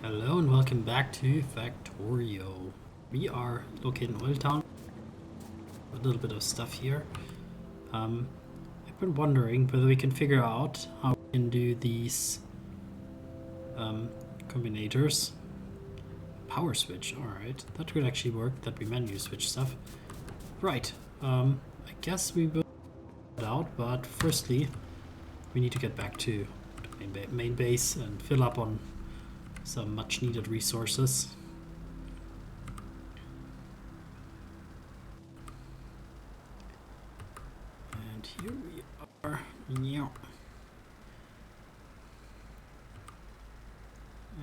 Hello and welcome back to Factorio. We are located in Oil Town. A little bit of stuff here. I've been wondering whether we can figure out how we can do these combinators. Power switch, alright. That could actually work, that we menu switch stuff. Right, I guess we will find out, but firstly we need to get back to main base and fill up on some much needed resources. And here we are. Yeah.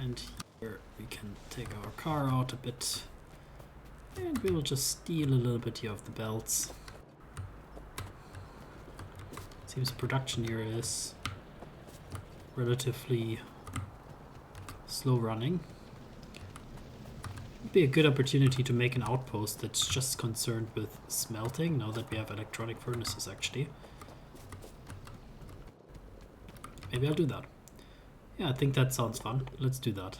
And here we can take our car out a bit. And we will just steal a little bit here of the belts. Seems production here is relatively slow running. Would be a good opportunity to make an outpost that's just concerned with smelting, now that we have electronic furnaces actually. Maybe I'll do that. Yeah, I think that sounds fun. Let's do that.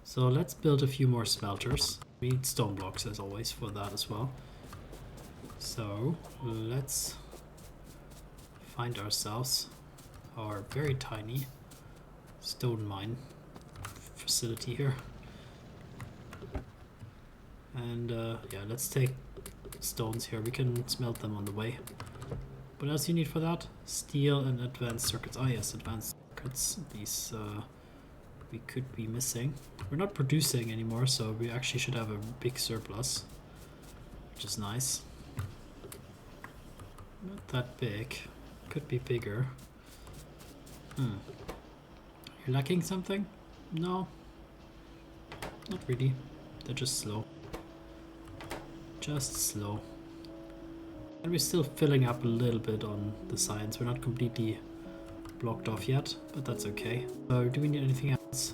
So let's build a few more smelters. We need stone blocks as always for that as well. So let's find ourselves our very tiny stone mine facility here. And yeah, let's take stones here. We can smelt them on the way. What else you need for that? Steel and advanced circuits. Ah yes, advanced circuits. These we could be missing. We're not producing anymore, so we actually should have a big surplus, which is nice. Not that big. Could be bigger. You're lacking something? No. Not really. They're just slow. Just slow. And we're still filling up a little bit on the sides. We're not completely blocked off yet, but that's okay. So do we need anything else?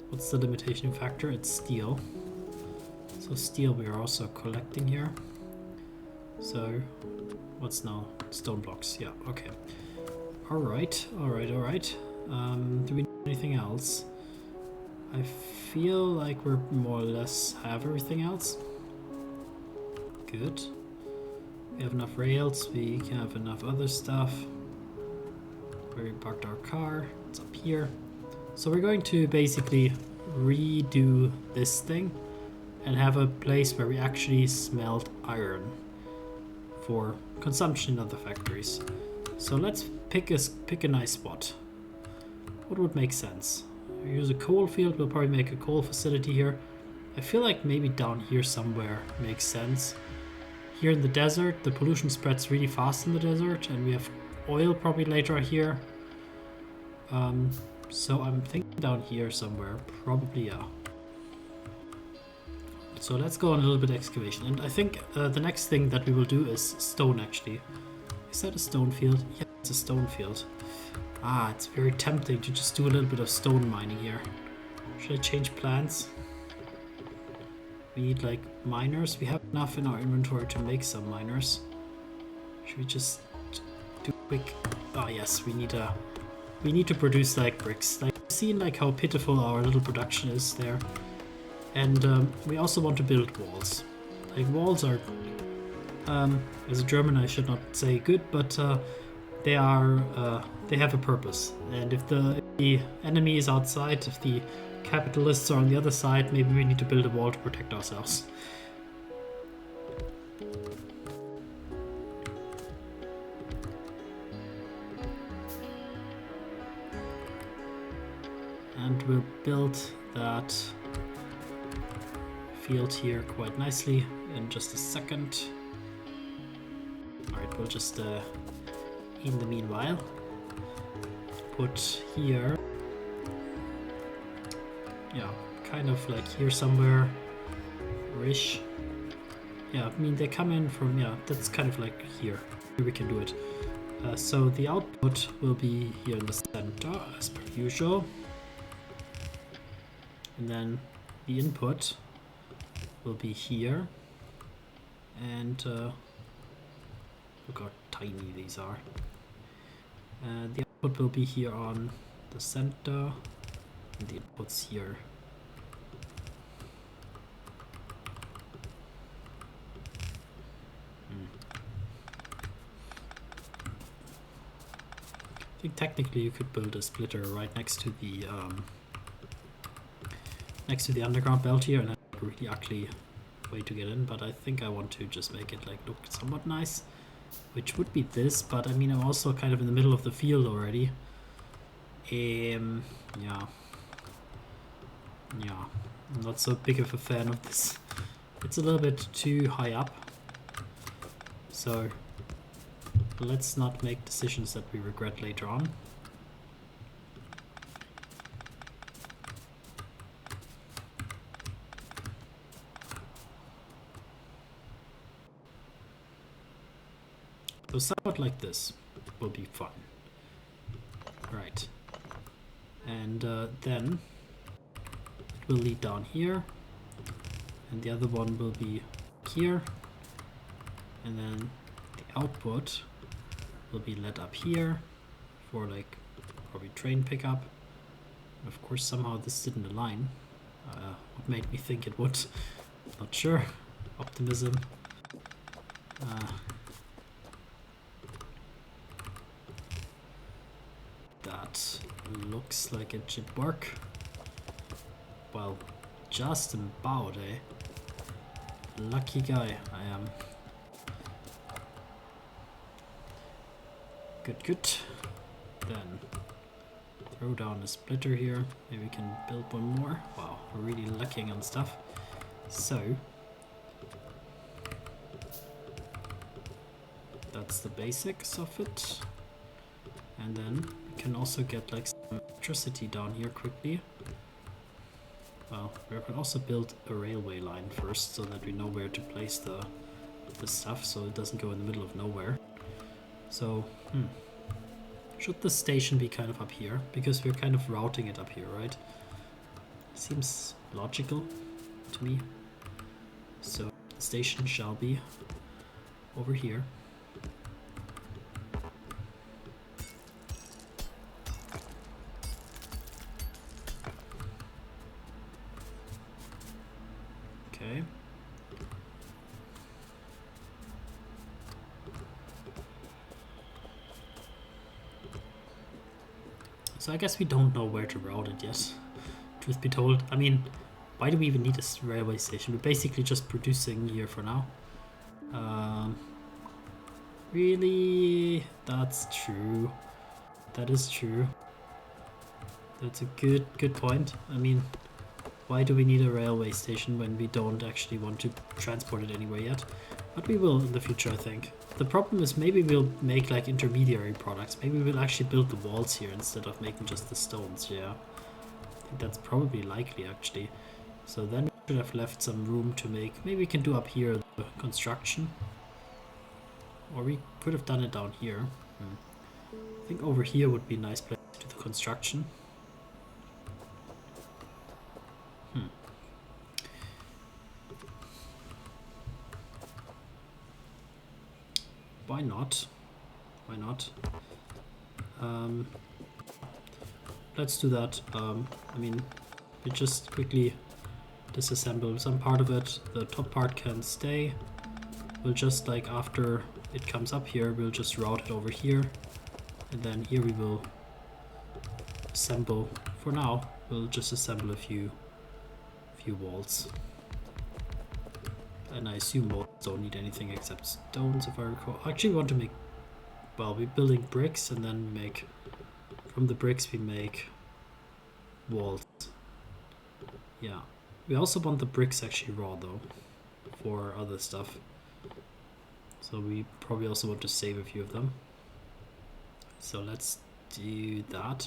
What's the limitation factor? It's steel. So steel we are also collecting here. So what's now? Stone blocks. Yeah, okay. Alright, alright, alright. Do we need anything else? I feel like we're more or less have everything else. Good. We have enough rails, we can have enough other stuff. Where we parked our car, it's up here. So we're going to basically redo this thing and have a place where we actually smelt iron for consumption in other factories. So let's pick a nice spot. What would make sense? We use a coal field, we'll probably make a coal facility here. I feel like maybe down here somewhere makes sense. Here in the desert, the pollution spreads really fast in the desert, and we have oil probably later here. So I'm thinking down here somewhere, probably, yeah. So let's go on a little bit of excavation, and I think the next thing that we will do is stone actually. Is that a stone field? Yeah, it's a stone field. Ah, it's very tempting to just do a little bit of stone mining here. Should I change plans? We need like miners. We have enough in our inventory to make some miners. Should we just do quick? Ah, yes, we need to produce like bricks. Like, you've seen like how pitiful our little production is there, and we also want to build walls. Like walls are, as a German, I should not say good, but they are they have a purpose. And if the enemy is outside, if the capitalists are on the other side, maybe we need to build a wall to protect ourselves. And we'll build that field here quite nicely in just a second. Alright, we'll just in the meanwhile put here, yeah, kind of like here somewhere ish. Yeah, I mean they come in from, yeah, that's kind of like here. Here we can do it. So the output will be here in the center as per usual, and then the input will be here, and look how tiny these are. The output will be here on the center and the inputs here. I think technically you could build a splitter right next to the underground belt here, and have a really ugly way to get in. But I think I want to just make it like look somewhat nice, which would be this. But I mean, I'm also kind of in the middle of the field already. Yeah, I'm not so big of a fan of this. It's a little bit too high up. So let's not make decisions that we regret later on. So somewhat like this will be fun. Right. And then it will lead down here. And the other one will be here. And then the output will be led up here for like probably train pickup. And of course somehow this didn't align. What made me think it would? Not sure. Optimism. That looks like it should work. Well, just about, eh? Lucky guy I am. Good. Then throw down a splitter here. Maybe we can build one more. Wow, we're really lacking on stuff. So that's the basics of it. And then we can also get like some electricity down here quickly. Well, we can also build a railway line first so that we know where to place the stuff so it doesn't go in the middle of nowhere. So, should the station be kind of up here? Because we're kind of routing it up here, right? Seems logical to me. So, the station shall be over here. Okay. So I guess we don't know where to route it yet, truth be told. I mean, why do we even need a railway station? We're basically just producing here for now. Really? That's true. That is true. That's a good point. I mean, why do we need a railway station when we don't actually want to transport it anywhere yet? But we will in the future, I think. The problem is maybe we'll make like intermediary products. Maybe we'll actually build the walls here instead of making just the stones, yeah. I think that's probably likely actually. So then we should have left some room to make, maybe we can do up here the construction. Or we could have done it down here. I think over here would be a nice place to do the construction. Why not? Why not? Let's do that. I mean, we just quickly disassemble some part of it. The top part can stay. We'll just like after it comes up here, we'll just route it over here. And then here we will assemble. For now, we'll just assemble a few walls. And I assume walls don't need anything except stones, if I recall. I actually want to make, well, we're building bricks and then we make, from the bricks we make walls. Yeah. We also want the bricks actually raw though, for other stuff. So we probably also want to save a few of them. So let's do that.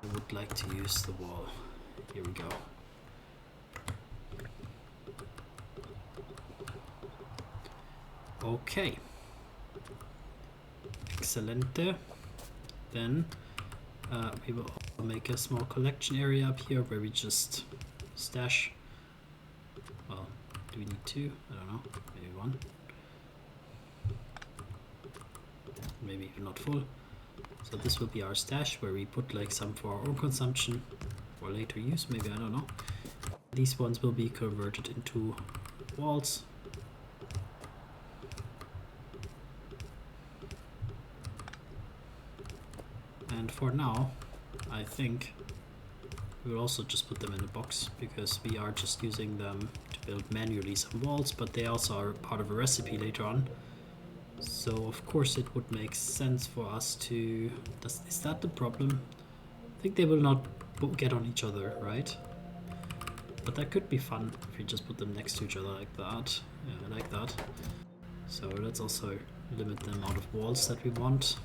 I would like to use the wall. Here we go. Okay. Excelente. Then we will also make a small collection area up here where we just stash. Well, do we need two? I don't know. Maybe one. Maybe even not full. So this will be our stash where we put like some for our own consumption for later use, maybe, I don't know. These ones will be converted into walls. And for now, I think we will also just put them in a box, because we are just using them to build manually some walls, but they also are part of a recipe later on. So of course it would make sense for us to... is that the problem? I think they will not get on each other, right? But that could be fun if you just put them next to each other like that. Yeah, like that. So let's also limit the amount of walls that we want.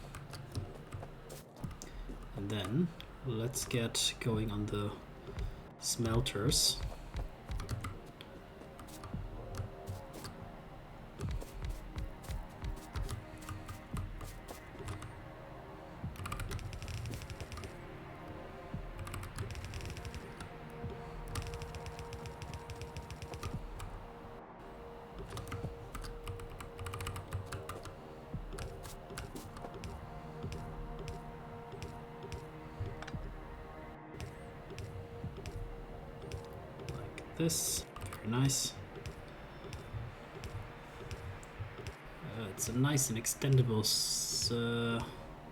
And then let's get going on the smelters. This, very nice. It's a nice and extendable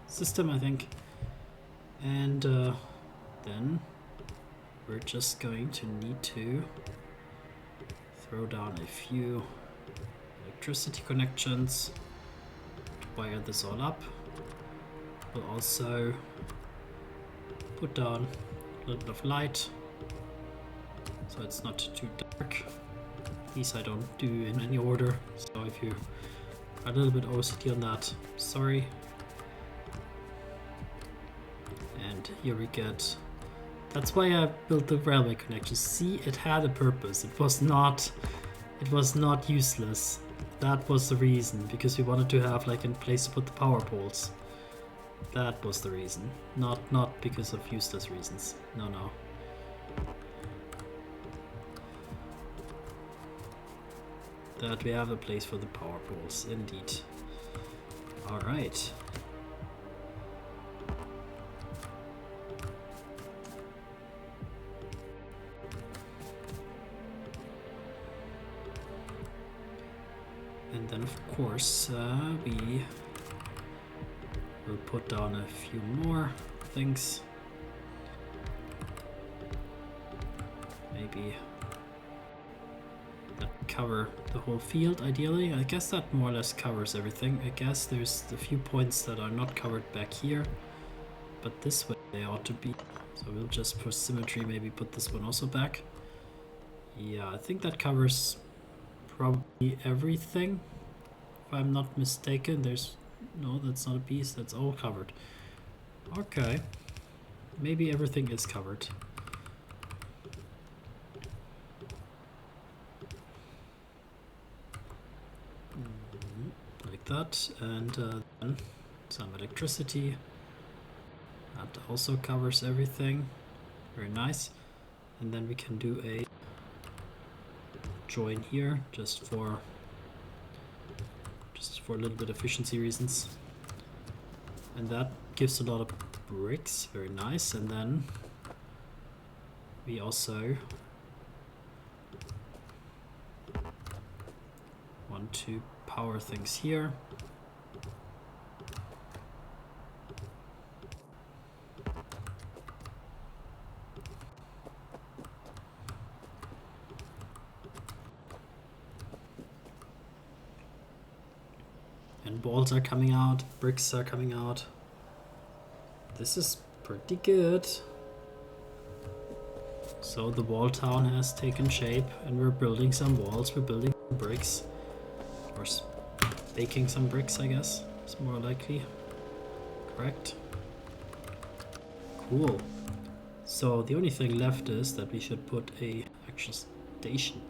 system, I think. And then we're just going to need to throw down a few electricity connections to wire this all up. We'll also put down a little bit of light, so it's not too dark. These I don't do in any order, so if you are a little bit OCD on that, sorry. And here we get... That's why I built the railway connection. See, it had a purpose. It was not useless. That was the reason, because we wanted to have like a place to put the power poles. That was the reason, not because of useless reasons. No. That we have a place for the power poles, indeed. All right. And then of course we will put down a few more things. Maybe that cover the whole field ideally. I guess that more or less covers everything. I guess there's a few points that are not covered back here, but this way they ought to be. So we'll just for symmetry maybe put this one also back. Yeah, I think that covers probably everything, if I'm not mistaken. There's no, that's not a piece, that's all covered. Okay, maybe everything is covered. Like that, and then some electricity. That also covers everything. Very nice. And then we can do a join here just for a little bit efficiency reasons. And that gives a lot of bricks. Very nice. And then we also want to power things here. And balls are coming out, bricks are coming out. This is pretty good. So the wall town has taken shape and we're building some walls, we're building some bricks. Or baking some bricks, I guess. It's more likely. Correct. Cool. So the only thing left is that we should put a actual station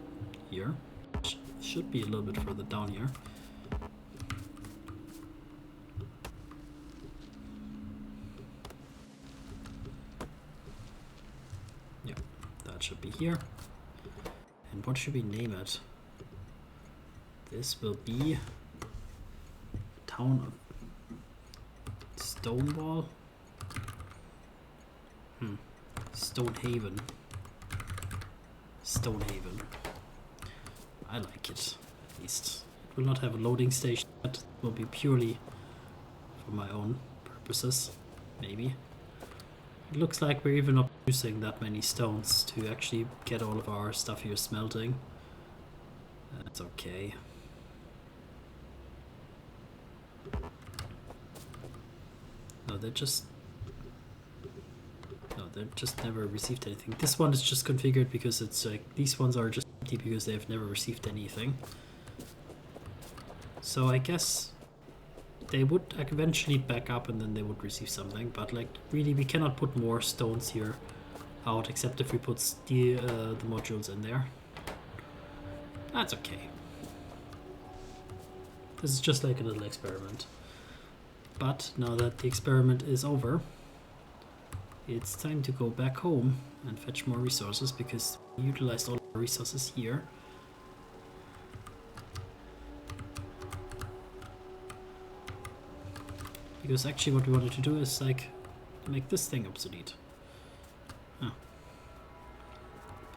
here. Which should be a little bit further down here. Yeah, that should be here. And what should we name it? This will be Town of Stonewall. Stonehaven. Stonehaven. I like it, at least. It will not have a loading station, but it will be purely for my own purposes, maybe. It looks like we're even not using that many stones to actually get all of our stuff here smelting. That's okay. No, they just never received anything. This one is just configured because it's like these ones are just empty because they've never received anything. So I guess they would eventually back up and then they would receive something, but like really we cannot put more stones here out except if we put the modules in there. That's okay. This is just like a little experiment. But now that the experiment is over, it's time to go back home and fetch more resources because we utilized all our resources here. Because actually what we wanted to do is like make this thing obsolete. Huh.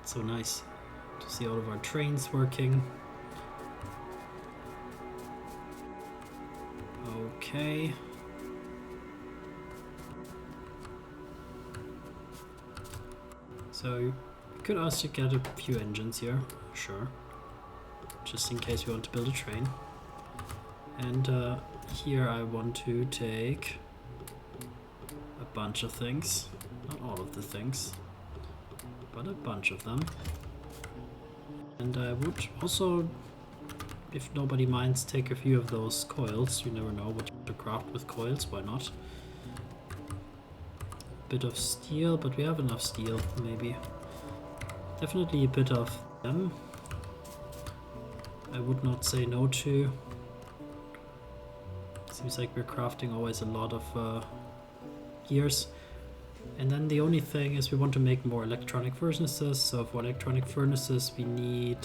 It's so nice to see all of our trains working. Okay. So we could also get a few engines here, sure. Just in case we want to build a train. And here I want to take a bunch of things. Not all of the things, but a bunch of them. And I would also, if nobody minds, take a few of those coils. You never know what you want to craft with coils, why not? A bit of steel, but we have enough steel, maybe. Definitely a bit of them. I would not say no to. Seems like we're crafting always a lot of gears. And then the only thing is we want to make more electronic furnaces. So for electronic furnaces we need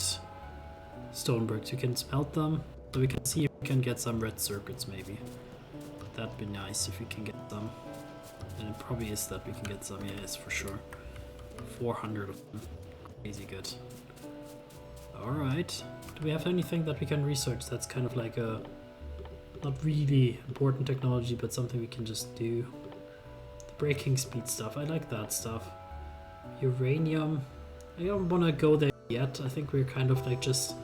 stone bricks. You can smelt them. So we can see if we can get some red circuits maybe. That'd be nice if we can get some. And it probably is that we can get some, yes, for sure. 400 of them. Crazy good. Alright. Do we have anything that we can research that's kind of like a not really important technology, but something we can just do? The braking speed stuff, I like that stuff. Uranium, I don't want to go there yet. I think we're kind of like just,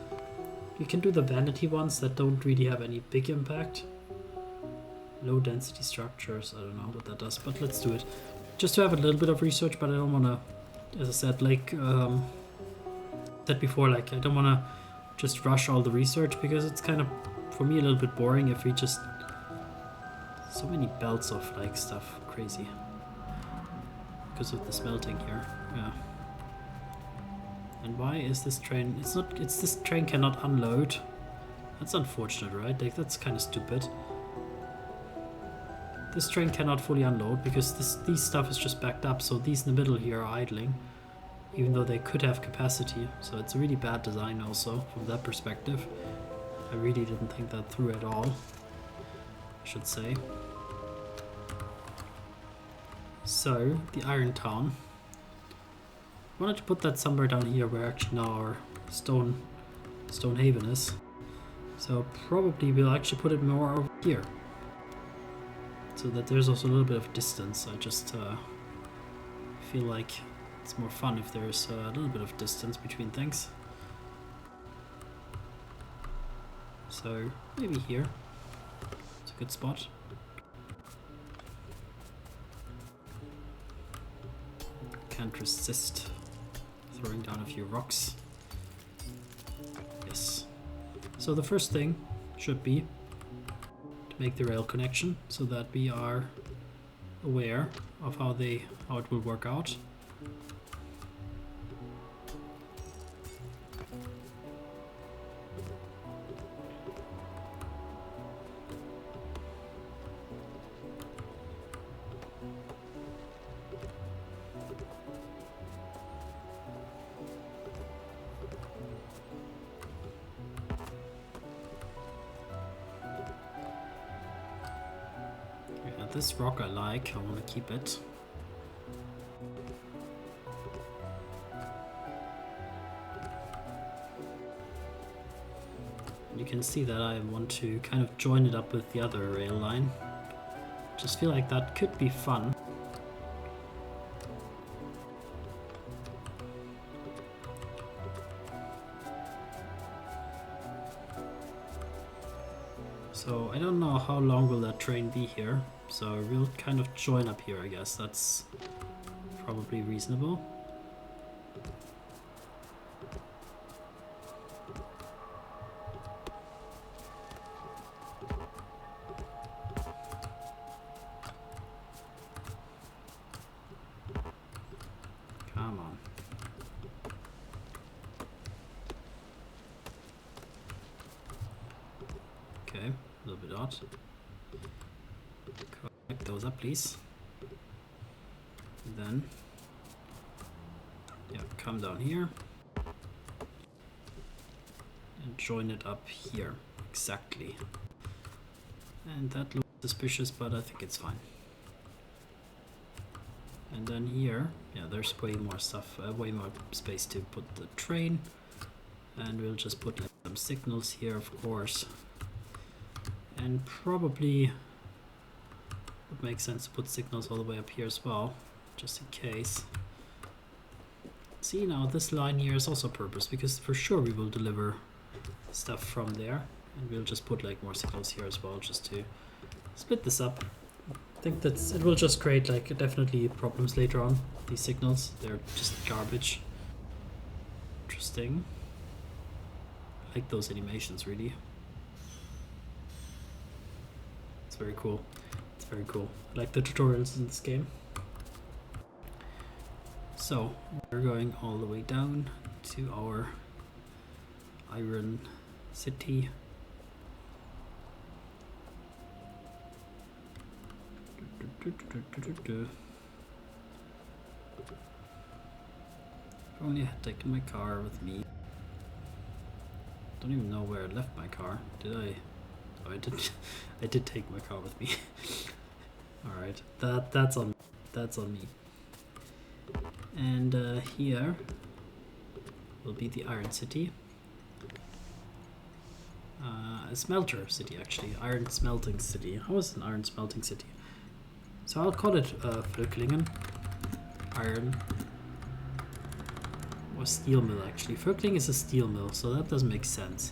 we can do the vanity ones that don't really have any big impact. Low density structures, I don't know what that does, but let's do it. Just to have a little bit of research, but I don't want to, as I said, like said before, like I don't want to just rush all the research because it's kind of, for me, a little bit boring if we just, so many belts of like stuff, crazy. Because of the smelting here, yeah. And why is this train, this train cannot unload. That's unfortunate, right? Like that's kind of stupid. This train cannot fully unload because these stuff is just backed up, so these in the middle here are idling, even though they could have capacity. So it's a really bad design also from that perspective. I really didn't think that through at all, I should say. So, the Iron Town. I wanted to put that somewhere down here where actually now our Stonehaven is. So probably we'll actually put it more over here. So that there's also a little bit of distance. I just feel like it's more fun if there's a little bit of distance between things. So maybe here. It's a good spot. Can't resist throwing down a few rocks. Yes. So the first thing should be to make the rail connection so that we are aware of how it will work out. This rock I like, I want to keep it. You can see that I want to kind of join it up with the other rail line. Just feel like that could be fun. So I don't know how long will that train be here. So we'll kind of join up here, I guess. That's probably reasonable. Come on. Okay, a little bit odd. Connect those up, please. And then, yeah, come down here and join it up here. Exactly. And that looks suspicious, but I think it's fine. And then here, yeah, there's way more stuff, way more space to put the train. And we'll just put like some signals here, of course. And probably would make sense to put signals all the way up here as well, just in case. See, now this line here is also purpose, because for sure we will deliver stuff from there. And we'll just put like more signals here as well, just to split this up. I think that's, it will just create like definitely problems later on, these signals. They're just garbage. Interesting. I like those animations, really. It's very cool. It's very cool. I like the tutorials in this game. So we're going all the way down to our iron city. If only I had taken my car with me. Don't even know where I left my car. Did I? Oh, I did. I did take my car with me. All right, that's on me. And here will be the Iron City. A smelter city, actually. Iron smelting city. How is an iron smelting city? So I'll call it Völklingen. Iron. Or steel mill, actually. Völklingen is a steel mill, so that doesn't make sense.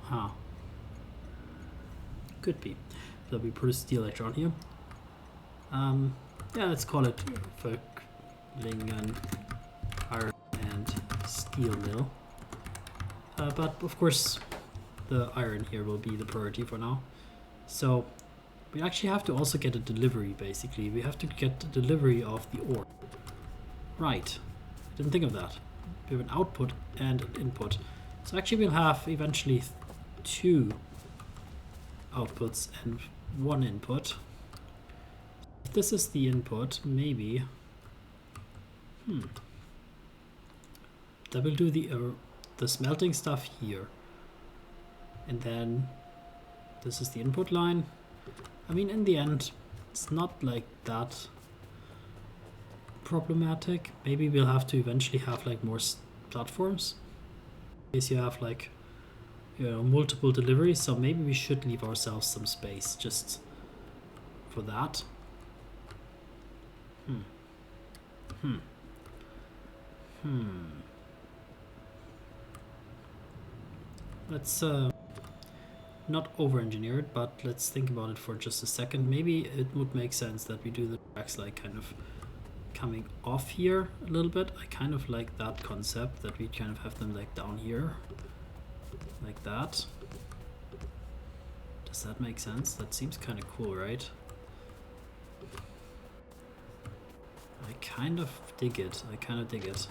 Huh. Could be. So we produce steel later on here. Yeah, let's call it Völklingen Iron and Steel Mill. But of course, the iron here will be the priority for now. So we actually have to also get a delivery, basically. We have to get the delivery of the ore. Right. I didn't think of that. We have an output and an input. So actually we'll have eventually 2 outputs and 1 input. If this is the input, maybe... That will do the smelting stuff here. And then this is the input line. I mean, in the end, it's not like that problematic. Maybe we'll have to eventually have like more platforms. In case you have like, you know, multiple deliveries. So maybe we should leave ourselves some space just for that. Let's not over-engineer it, but let's think about it for just a second. Maybe it would make sense that we do the tracks like kind of coming off here a little bit. I kind of like that concept, that we kind of have them like down here, like that. Does that make sense? That seems kind of cool, right? I kind of dig it. I kind of dig it.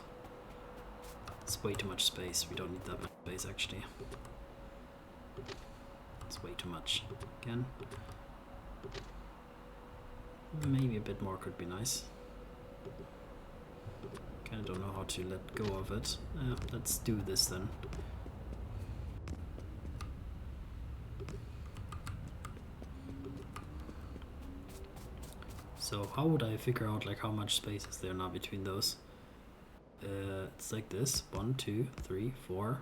It's way too much space. We don't need that much space, actually. It's way too much. Again. Maybe a bit more could be nice. Kind of don't know how to let go of it. Let's do this then. So how would I figure out like how much space is there now between those? It's like this. 1, 2, 3, 4.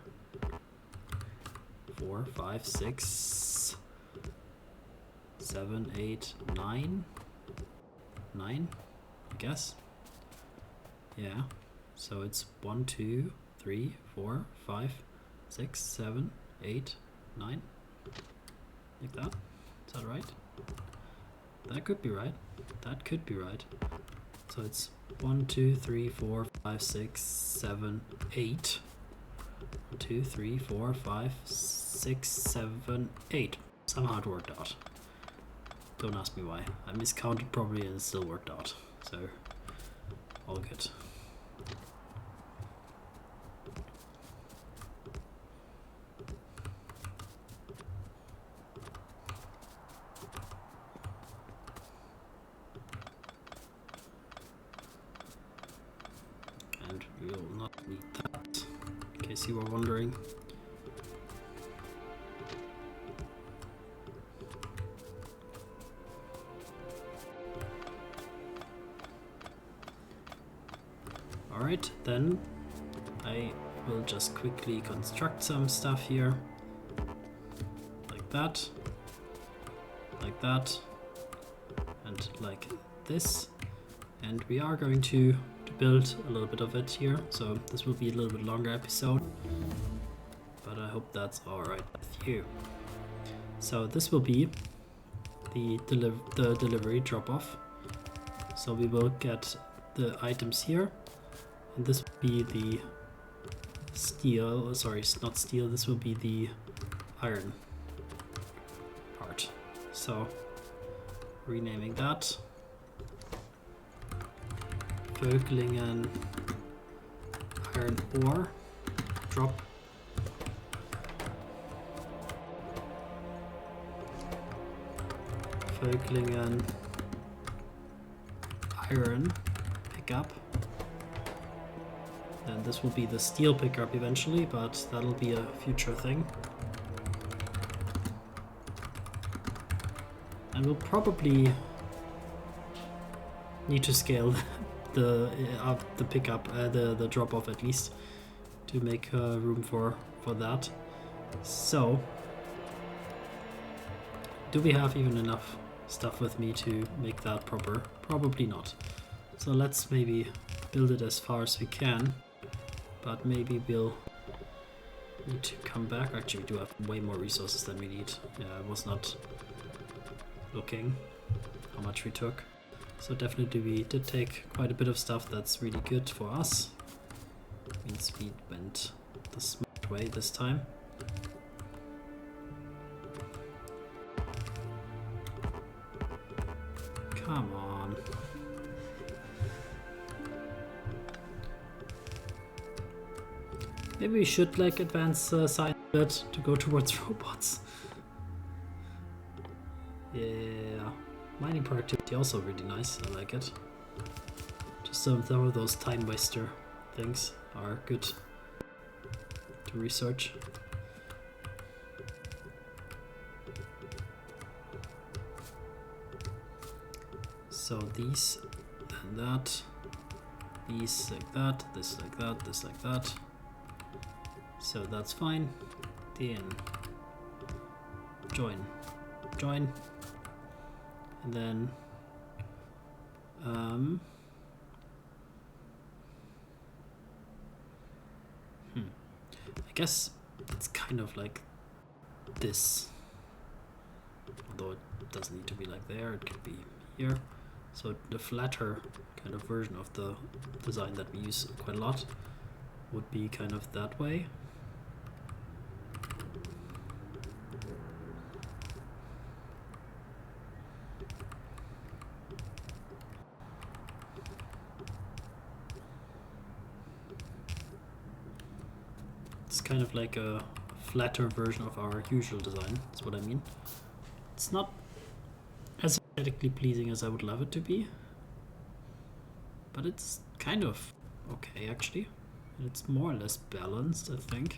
4, 5, 6, 7, 8, 9. 9, I guess. Yeah. So it's 1, 2, 3, 4, 5, 6, 7, 8, 9. Like that. Is that right? That could be right. That could be right. So it's 1, 2, 3, 4, 5, 6, 7, 8. 1, 2, 3, 4, 5, 6, 7, 8. Somehow it worked out. Don't ask me why. I miscounted probably and it still worked out. So, all good. And we will not need that, in case you were wondering. Alright, then I will just quickly construct some stuff here. Like that, and like this. And we are going to build a little bit of it here, so this will be a little bit longer episode, but I hope that's alright with you. So this will be the delivery drop-off. So we will get the items here, and this will be the steel, sorry, not steel, this will be the iron part. So renaming that Völklingen iron ore drop. Völklingen iron pickup. And this will be the steel pickup eventually, but that'll be a future thing. And we'll probably need to scale the pickup, the drop off at least, to make room for that. So, do we have even enough stuff with me to make that proper? Probably not. So let's maybe build it as far as we can, but maybe we'll need to come back. Actually, we do have way more resources than we need. Yeah, I was not looking how much we took. So definitely we did take quite a bit of stuff that's really good for us. Means we went the smart way this time. Come on. Maybe we should like advance science a bit to go towards robots. Yeah, mining productivity also really nice. I like it. Just some of those time waster things are good to research. So these and that, these like that, this like that, this like that. So that's fine. Then join, and then I guess it's kind of like this, although it doesn't need to be like there, it could be here. So the flatter kind of version of the design that we use quite a lot would be kind of that way. It's kind of like a flatter version of our usual design, that's what I mean. It's not as aesthetically pleasing as I would love it to be, but it's kind of okay actually. It's more or less balanced, I think.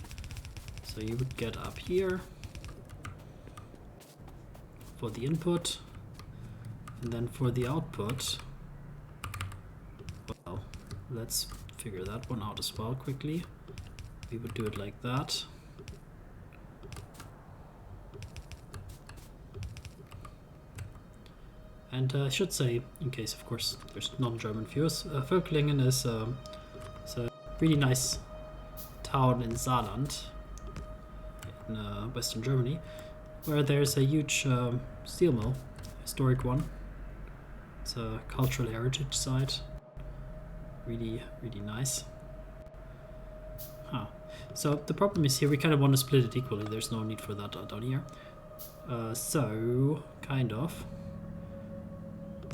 So you would get up here for the input, and then for the output, well, let's figure that one out as well quickly. We would do it like that. And I should say, in case of course there's non-German viewers, Völklingen is a really nice town in Saarland, in Western Germany, where there's a huge steel mill, historic one. It's a cultural heritage site. Really, really nice. Huh. So the problem is here we kind of want to split it equally. There's no need for that down here. So kind of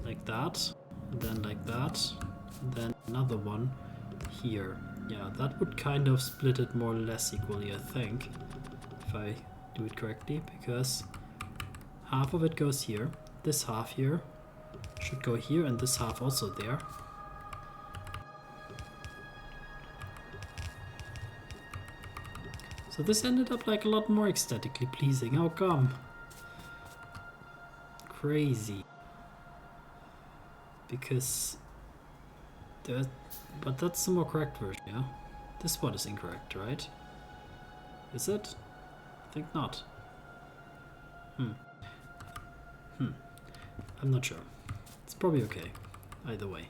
like that, and then like that, and then another one here. Yeah, that would kind of split it more or less equally, I think, if I do it correctly, because half of it goes here, this half here should go here, and this half also there. So this ended up like a lot more aesthetically pleasing. How come? Crazy. Because but that's the more correct version, yeah? This one is incorrect, right? Is it? I think not. I'm not sure. It's probably okay, either way.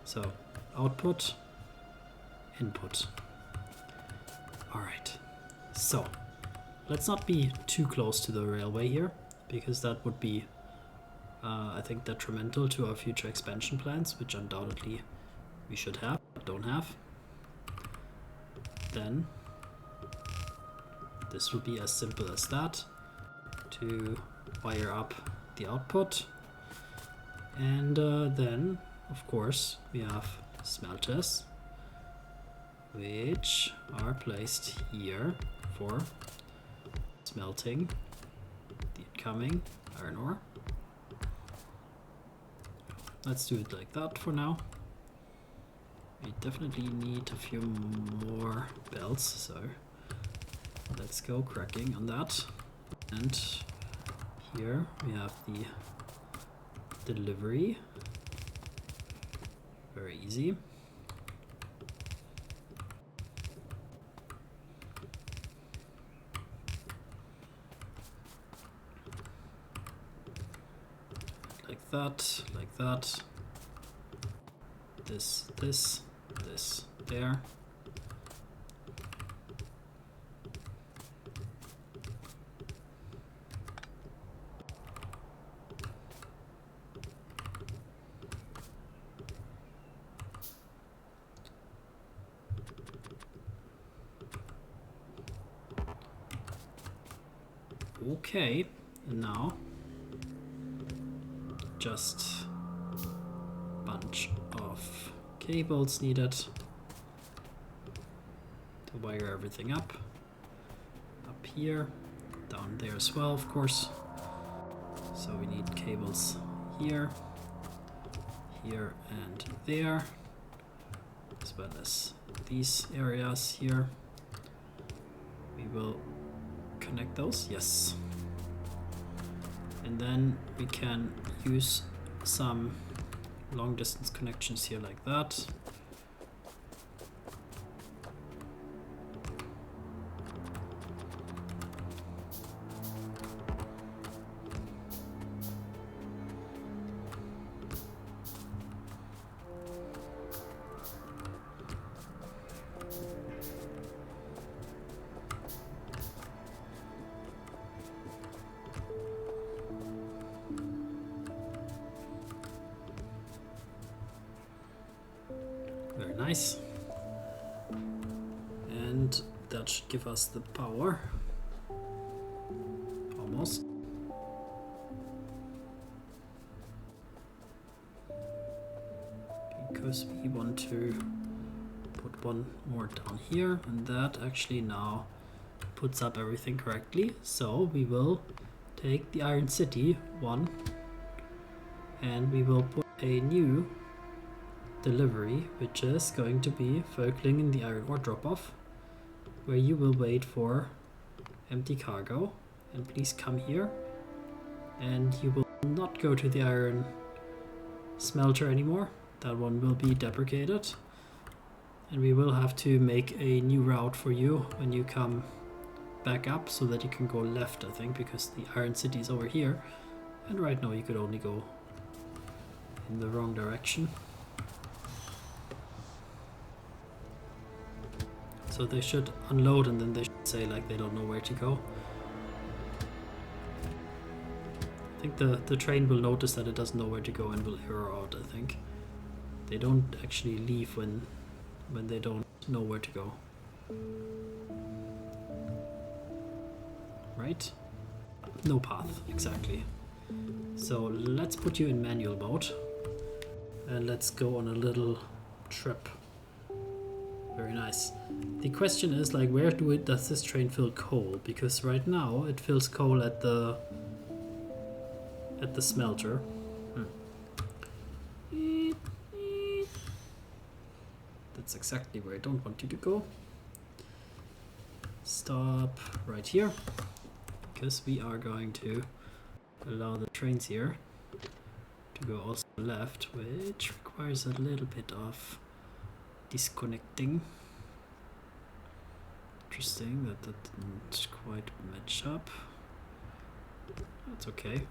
So, output, input. Alright, so let's not be too close to the railway here, because that would be, I think, detrimental to our future expansion plans, which undoubtedly we should have, but don't have. Then this will be as simple as that, to wire up the output. And then, of course, we have smelters, which are placed here for smelting the incoming iron ore. Let's do it like that for now. We definitely need a few more belts, so let's go cracking on that. And here we have the delivery. Very easy. Like that. This, there. Okay, and now just a bunch of cables needed to wire everything up here, down there as well, of course. So we need cables here, and there, as well as these areas here. We will connect those, yes. And then we can use some long distance connections here like that. Very nice. And that should give us the power. Almost. Because we want to put one more down here, and that actually now puts up everything correctly. So we will take the Iron City one, and we will put a new delivery, which is going to be Völklingen, the iron ore drop-off, where you will wait for empty cargo, and please come here, and you will not go to the iron smelter anymore. That one will be deprecated, and we will have to make a new route for you when you come back up so that you can go left, I think, because the Iron City is over here. And right now you could only go in the wrong direction. So they should unload and then they should say like they don't know where to go. I think the train will notice that it doesn't know where to go and will error out, I think. They don't actually leave when they don't know where to go. Right? No path, exactly. So let's put you in manual mode and let's go on a little trip. Very nice. The question is like, where does this train fill coal? Because right now it fills coal at the smelter. That's exactly where I don't want you to go. Stop right here, because we are going to allow the trains here to go also left, which requires a little bit of disconnecting. Interesting that didn't quite match up. That's okay.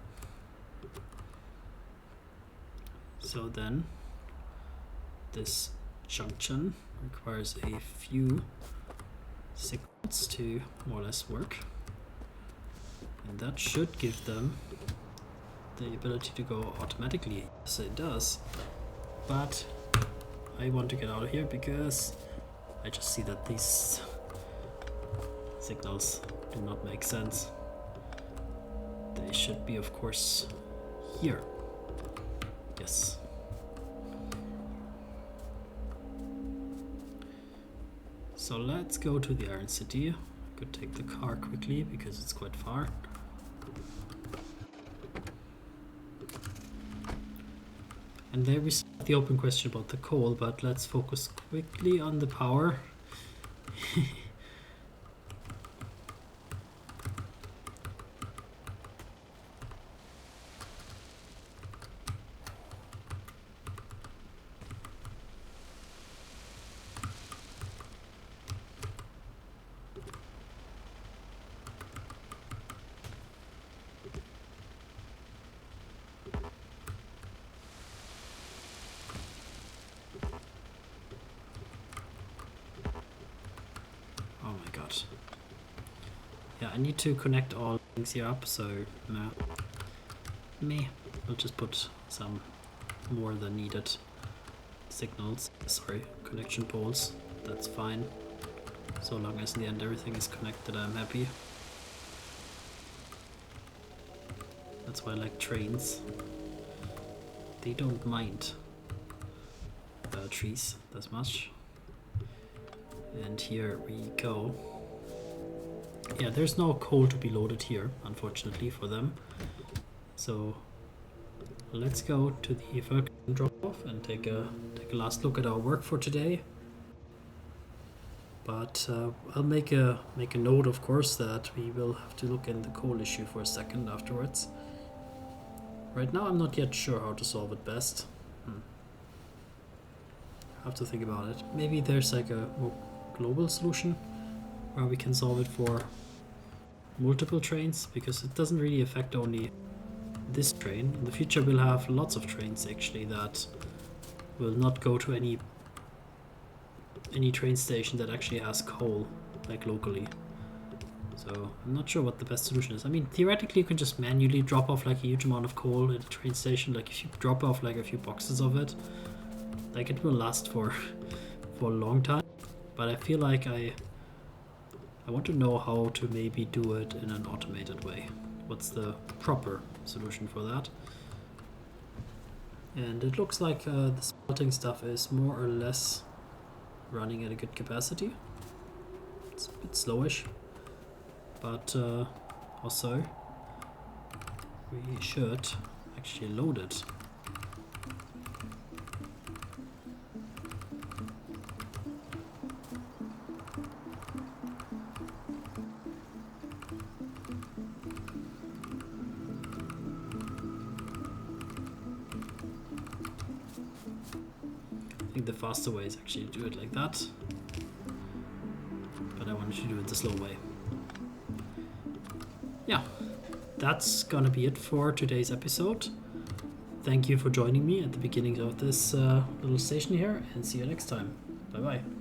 So then this junction requires a few signals to more or less work, and that should give them the ability to go automatically. Yes, it does, but I want to get out of here because I just see that these signals do not make sense. They should be, of course, here. Yes. So let's go to the Iron City. I could take the car quickly because it's quite far. And there we see the open question about the coal, but let's focus quickly on the power. Yeah, I need to connect all things here up, so I'll just put some more than needed signals, sorry, connection poles. That's fine. So long as in the end everything is connected, I'm happy. That's why I like trains. They don't mind trees that much. And here we go. Yeah, there's no coal to be loaded here, unfortunately for them. So let's go to the Völklingen drop-off and take a last look at our work for today. But I'll make a note, of course, that we will have to look in the coal issue for a second afterwards. Right now I'm not yet sure how to solve it best. I have to think about it. Maybe there's like a more global solution where we can solve it for multiple trains, because it doesn't really affect only this train. In the future we'll have lots of trains actually that will not go to any train station that actually has coal, like locally. So I'm not sure what the best solution is. I mean, theoretically you can just manually drop off like a huge amount of coal at a train station. Like if you drop off like a few boxes of it, like it will last for a long time. But I feel like I want to know how to maybe do it in an automated way. What's the proper solution for that? And it looks like the smelting stuff is more or less running at a good capacity. It's a bit slowish, but also we should actually load it. I think the faster way is actually to do it like that, but I wanted to do it the slow way. yeah, that's gonna be it for today's episode. Thank you for joining me at the beginning of this little station here, and see you next time. Bye bye.